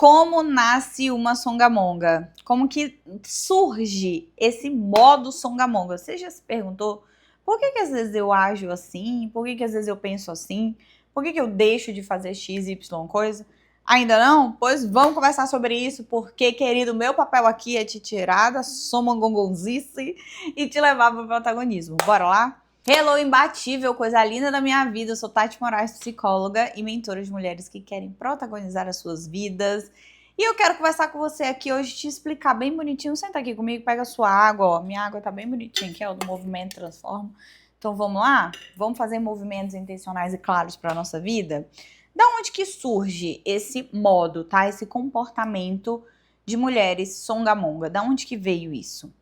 Como nasce uma songamonga? Como que surge esse modo songamonga? Você já se perguntou por que às vezes eu ajo assim? Por que às vezes eu penso assim? Por que eu deixo de fazer X, Y coisa? Ainda não? Pois vamos conversar sobre isso, porque, querido, meu papel aqui é te tirar da somongongonzice e te levar para o protagonismo. Bora lá? Hello, imbatível, coisa linda da minha vida. Eu sou Tati Moraes, psicóloga e mentora de mulheres que querem protagonizar as suas vidas. E eu quero conversar com você aqui hoje, te explicar bem bonitinho. Senta aqui comigo, pega a sua água, ó. Minha água tá bem bonitinha aqui, ó, do Movimento Transforma. Então vamos lá? Vamos fazer movimentos intencionais e claros para nossa vida? Da onde que surge esse modo, tá? Esse comportamento de mulheres songamonga? Da onde que veio isso?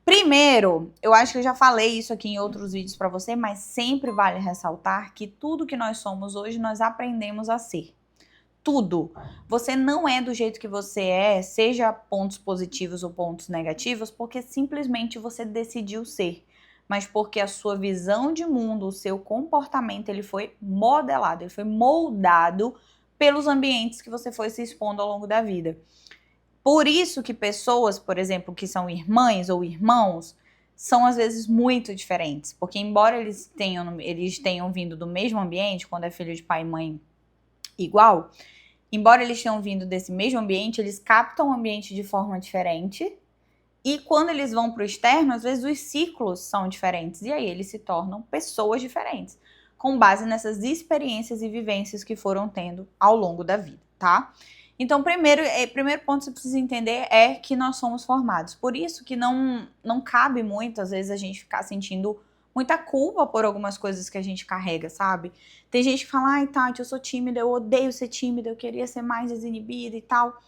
Primeiro, eu acho que eu já falei isso aqui em outros vídeos para você, mas sempre vale ressaltar que tudo que nós somos hoje, nós aprendemos a ser. Tudo. Você não é do jeito que você é, seja pontos positivos ou pontos negativos, porque simplesmente você decidiu ser. Mas porque a sua visão de mundo, o seu comportamento, ele foi modelado, ele foi moldado pelos ambientes que você foi se expondo ao longo da vida. Por isso que pessoas, por exemplo, que são irmãs ou irmãos, são às vezes muito diferentes. Porque embora eles tenham vindo do mesmo ambiente, quando é filho de pai e mãe igual, embora eles tenham vindo desse mesmo ambiente, eles captam o ambiente de forma diferente. E quando eles vão para o externo, às vezes os ciclos são diferentes. E aí eles se tornam pessoas diferentes, com base nessas experiências e vivências que foram tendo ao longo da vida, tá? Então, primeiro ponto que você precisa entender é que nós somos formados. Por isso que não cabe muito, às vezes, a gente ficar sentindo muita culpa por algumas coisas que a gente carrega, sabe? Tem gente que fala, ai, Tati, eu sou tímida, eu odeio ser tímida, eu queria ser mais desinibida e tal.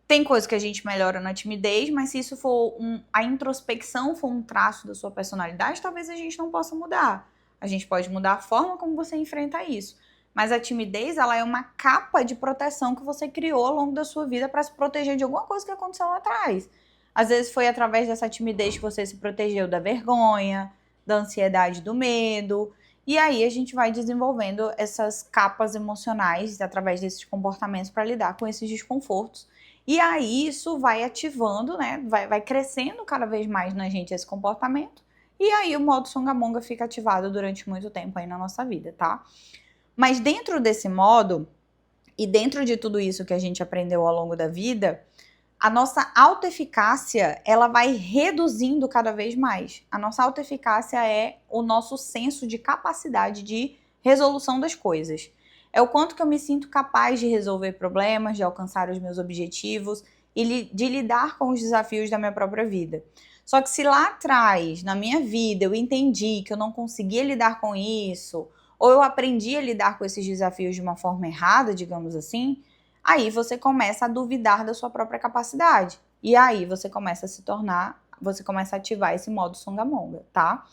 Tem coisa que a gente melhora na timidez, mas se isso for a introspecção for um traço da sua personalidade, talvez a gente não possa mudar. A gente pode mudar a forma como você enfrenta isso. Mas a timidez, ela é uma capa de proteção que você criou ao longo da sua vida para se proteger de alguma coisa que aconteceu lá atrás. Às vezes foi através dessa timidez que você se protegeu da vergonha, da ansiedade, do medo. E aí a gente vai desenvolvendo essas capas emocionais através desses comportamentos para lidar com esses desconfortos. E aí isso vai ativando, né? Vai crescendo cada vez mais na gente esse comportamento. E aí o modo songamonga fica ativado durante muito tempo aí na nossa vida, tá? Mas dentro desse modo, e dentro de tudo isso que a gente aprendeu ao longo da vida, a nossa autoeficácia, ela vai reduzindo cada vez mais. A nossa autoeficácia é o nosso senso de capacidade de resolução das coisas. É o quanto que eu me sinto capaz de resolver problemas, de alcançar os meus objetivos e de lidar com os desafios da minha própria vida. Só que se lá atrás, na minha vida, eu entendi que eu não conseguia lidar com isso, ou eu aprendi a lidar com esses desafios de uma forma errada, digamos assim, aí você começa a duvidar da sua própria capacidade. E aí você começa a ativar esse modo songamonga, tá?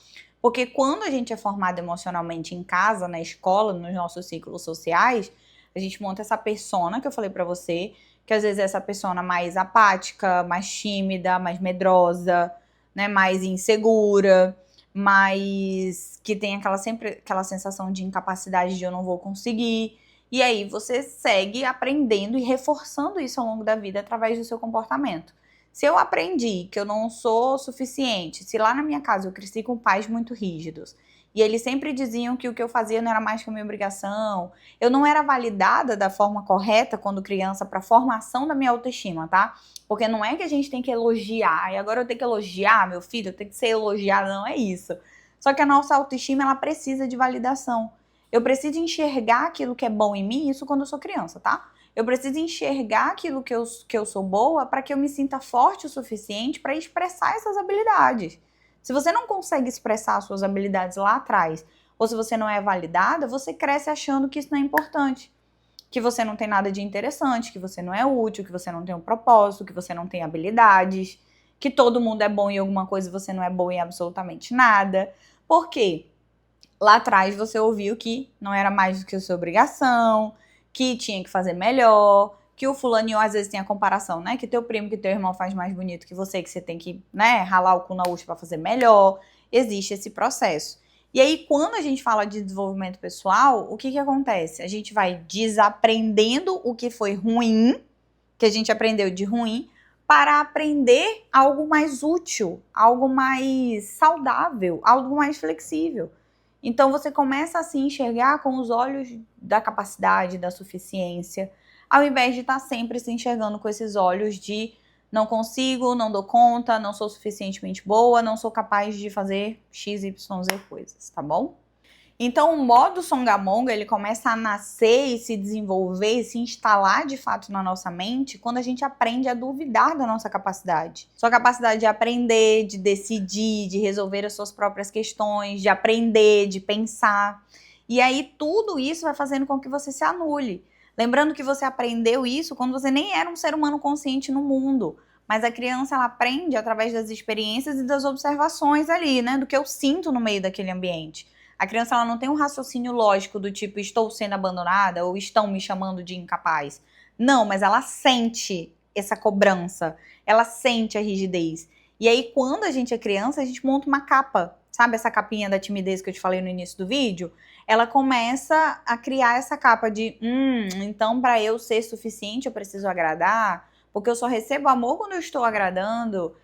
Porque quando a gente é formado emocionalmente em casa, na escola, nos nossos ciclos sociais, a gente monta essa persona que eu falei pra você, que às vezes é essa persona mais apática, mais tímida, mais medrosa, né, mais insegura, mas que tem sempre aquela sensação de incapacidade de eu não vou conseguir. E aí você segue aprendendo e reforçando isso ao longo da vida através do seu comportamento. Se eu aprendi que eu não sou suficiente, se lá na minha casa eu cresci com pais muito rígidos, e eles sempre diziam que o que eu fazia não era mais que a minha obrigação, eu não era validada da forma correta quando criança para a formação da minha autoestima, tá? Porque não é que a gente tem que elogiar, e agora eu tenho que elogiar meu filho, eu tenho que ser elogiada, não é isso. Só que a nossa autoestima, ela precisa de validação. Eu preciso enxergar aquilo que é bom em mim, isso quando eu sou criança, tá? Eu preciso enxergar aquilo que eu sou boa para que eu me sinta forte o suficiente para expressar essas habilidades. Se você não consegue expressar as suas habilidades lá atrás, ou se você não é validada, você cresce achando que isso não é importante. Que você não tem nada de interessante, que você não é útil, que você não tem um propósito, que você não tem habilidades, que todo mundo é bom em alguma coisa e você não é bom em absolutamente nada. Por quê? Lá atrás você ouviu que não era mais do que a sua obrigação, que tinha que fazer melhor, que o fulaninho às vezes tem a comparação, né? Que teu primo, que teu irmão faz mais bonito que você tem que, né, ralar o cu na última pra fazer melhor. Existe esse processo. E aí, quando a gente fala de desenvolvimento pessoal, o que acontece? A gente vai desaprendendo o que foi ruim, que a gente aprendeu de ruim para aprender algo mais útil, algo mais saudável, algo mais flexível. Então você começa a se enxergar com os olhos da capacidade, da suficiência, ao invés de estar sempre se enxergando com esses olhos de não consigo, não dou conta, não sou suficientemente boa, não sou capaz de fazer x, y, z coisas, tá bom? Então, o modo Songamonga, ele começa a nascer e se desenvolver e se instalar de fato na nossa mente quando a gente aprende a duvidar da nossa capacidade. Sua capacidade de aprender, de decidir, de resolver as suas próprias questões, de aprender, de pensar. E aí, tudo isso vai fazendo com que você se anule. Lembrando que você aprendeu isso quando você nem era um ser humano consciente no mundo. Mas a criança, ela aprende através das experiências e das observações ali, né? Do que eu sinto no meio daquele ambiente. A criança, ela não tem um raciocínio lógico do tipo, estou sendo abandonada ou estão me chamando de incapaz. Não, mas ela sente essa cobrança, ela sente a rigidez. E aí, quando a gente é criança, a gente monta uma capa, sabe essa capinha da timidez que eu te falei no início do vídeo? Ela começa a criar essa capa de, então para eu ser suficiente eu preciso agradar, porque eu só recebo amor quando eu estou agradando.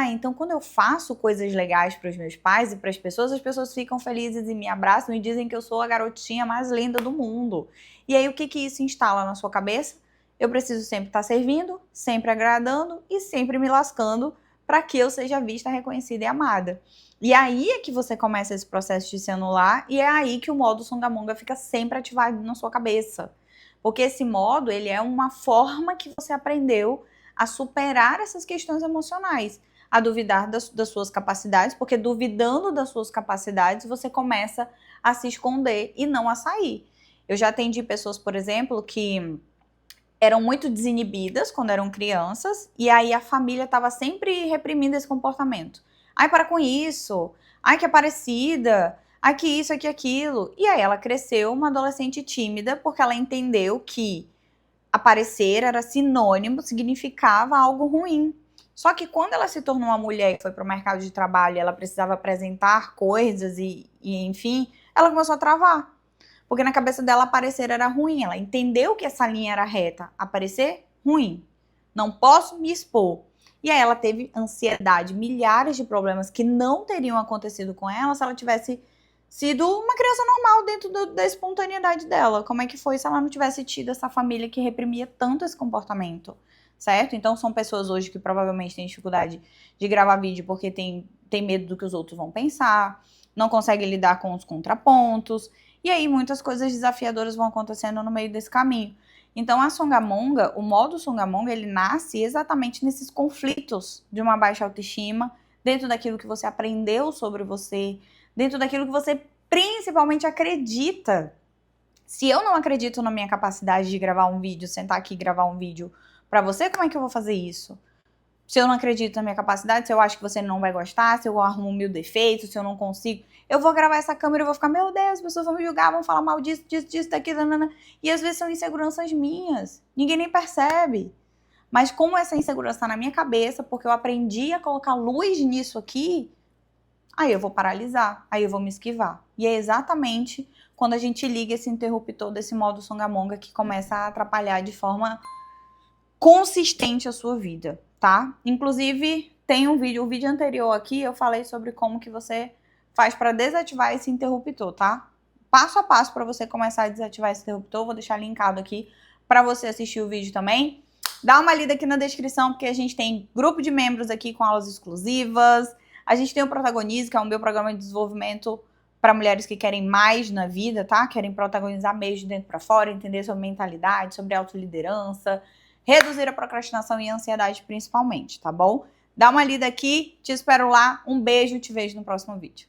Então quando eu faço coisas legais para os meus pais e para as pessoas ficam felizes e me abraçam e dizem que eu sou a garotinha mais linda do mundo. E aí o que isso instala na sua cabeça? Eu preciso sempre estar servindo, sempre agradando e sempre me lascando para que eu seja vista, reconhecida e amada. E aí é que você começa esse processo de se anular e é aí que o modo Songamonga fica sempre ativado na sua cabeça. Porque esse modo, ele é uma forma que você aprendeu a superar essas questões emocionais, a duvidar das suas capacidades, porque duvidando das suas capacidades, você começa a se esconder e não a sair. Eu já atendi pessoas, por exemplo, que eram muito desinibidas quando eram crianças, e aí a família estava sempre reprimindo esse comportamento. Ai, para com isso! Ai, que parecida! Ai, que isso, que aquilo! E aí ela cresceu uma adolescente tímida, porque ela entendeu que aparecer era sinônimo, significava algo ruim. Só que quando ela se tornou uma mulher e foi para o mercado de trabalho, ela precisava apresentar coisas e enfim, ela começou a travar. Porque na cabeça dela aparecer era ruim, ela entendeu que essa linha era reta. Aparecer, ruim. Não posso me expor. E aí ela teve ansiedade, milhares de problemas que não teriam acontecido com ela se ela tivesse sido uma criança normal dentro da espontaneidade dela. Como é que foi se ela não tivesse tido essa família que reprimia tanto esse comportamento, certo? Então são pessoas hoje que provavelmente têm dificuldade de gravar vídeo porque tem medo do que os outros vão pensar, não conseguem lidar com os contrapontos, e aí muitas coisas desafiadoras vão acontecendo no meio desse caminho. Então a Songamonga, o modo Songamonga, ele nasce exatamente nesses conflitos de uma baixa autoestima, dentro daquilo que você aprendeu sobre você, dentro daquilo que você principalmente acredita. Se eu não acredito na minha capacidade de gravar um vídeo, sentar aqui e gravar um vídeo pra você, como é que eu vou fazer isso? Se eu não acredito na minha capacidade, se eu acho que você não vai gostar, se eu arrumo mil defeitos, se eu não consigo, eu vou gravar essa câmera e vou ficar, meu Deus, as pessoas vão me julgar, vão falar mal disso, daquilo, nanana. E às vezes são inseguranças minhas, ninguém nem percebe. Mas como essa insegurança tá na minha cabeça, porque eu aprendi a colocar luz nisso aqui, aí eu vou paralisar, aí eu vou me esquivar. E é exatamente quando a gente liga esse interruptor desse modo Songamonga que começa a atrapalhar de forma consistente a sua vida, tá? Inclusive, tem um vídeo, o vídeo anterior aqui, eu falei sobre como que você faz para desativar esse interruptor, tá? Passo a passo para você começar a desativar esse interruptor, vou deixar linkado aqui para você assistir o vídeo também. Dá uma lida aqui na descrição, porque a gente tem grupo de membros aqui com aulas exclusivas, a gente tem o Protagonismo, que é o meu programa de desenvolvimento para mulheres que querem mais na vida, tá? Querem protagonizar meio de dentro para fora, entender sobre mentalidade, sobre autoliderança, reduzir a procrastinação e a ansiedade principalmente, tá bom? Dá uma lida aqui, te espero lá, um beijo, te vejo no próximo vídeo.